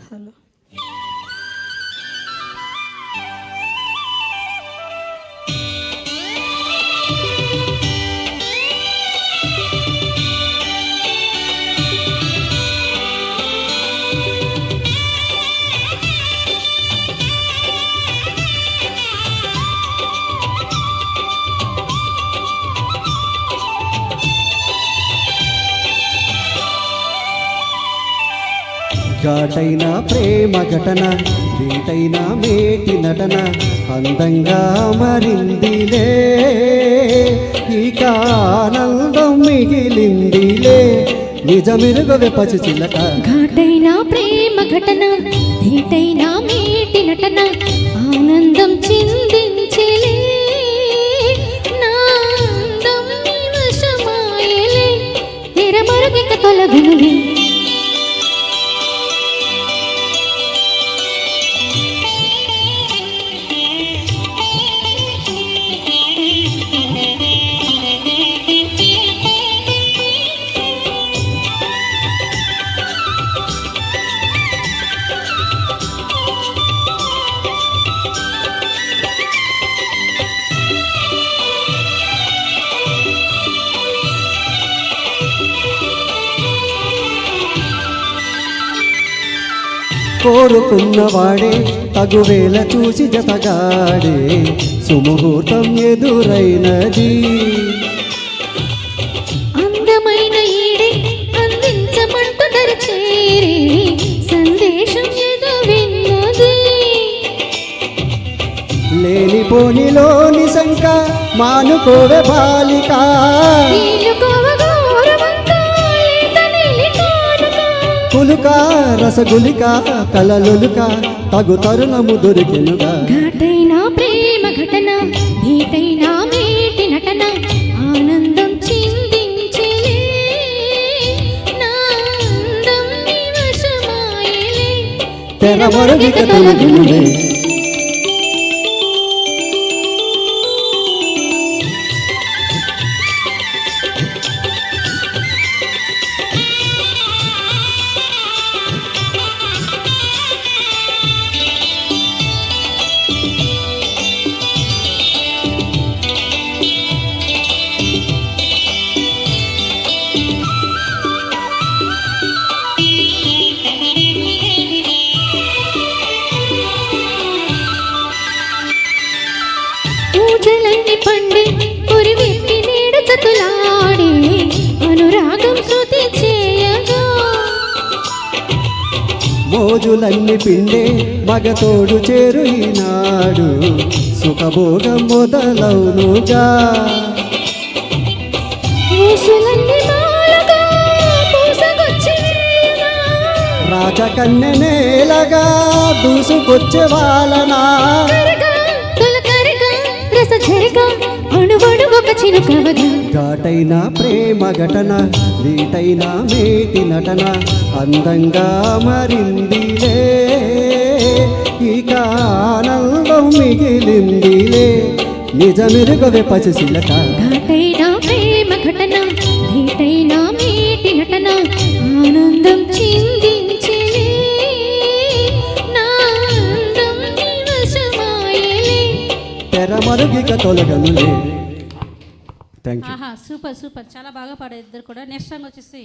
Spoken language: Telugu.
హలో ఘాటైన ప్రేమ ఘటన వీటైన మేటి నటన అందంగా మరిందిలే ఇక ఆనందం మిగిలిందిలే నిజమెరుగవే పసి చిలక. ఘాటైన ప్రేమ ఘటన వీటైన మేటి నటన ఆనందం చిందించెలే నా అందం నీ వశమాయలే తెరమరుగిక తొలగునులే. కోరుకున్నవాడే తగువేల చూసి జతగాడే సుముహూర్తం ఎదురైనది. అందమైన ఈడే అందించమంటూ దరిచేరి సందేశం ఏదో విన్నది. లేనిపోనిలోని శంక మానుకోవే బాలిక పులుక రసగులిక కలలులుక తగు తరుణము దొరికెనుగా. ఘాటైన ప్రేమ ఘటన వీటైన మేటి నటన ఆనందం చిందించెలే నా అందం నీ వశమాయలే తెరమరుగిక తొలగునులే. పూజలన్నీ పండి పురివిప్పి నీడు చతులాడి అనురాగం శృతి చేయగా మోజులన్నీ పిండే మగతోడు చేరు ఈనాడు సుఖభోగం మొదలవునుగా. ఊసులన్నీ మాలగా పూసగొచ్చి వేయగా రాజకన్య నేలగా దూసుకొచ్చే వాళ్ళనా అణువణు ఒక చినుకవగా. ఘాటైన ప్రేమ ఘటన వీటైన మేటి నటన అందంగా మరిందిలే ఇక ఆనందం మిగిలిందిలే నిజమెరుగవే పసి చిలక. ఘాటైన ప్రేమ ఘటన వీటైన మేటి నటన ఆనందం చిందించెలే నా అందం నీ వశమాయలే తెరమరుగిక తొలగనులే. Thank you. సూపర్ సూపర్, చాలా బాగా పాడారు ఇద్దరు కూడా. నెక్స్ట్ సాంగ్ వచ్చేసి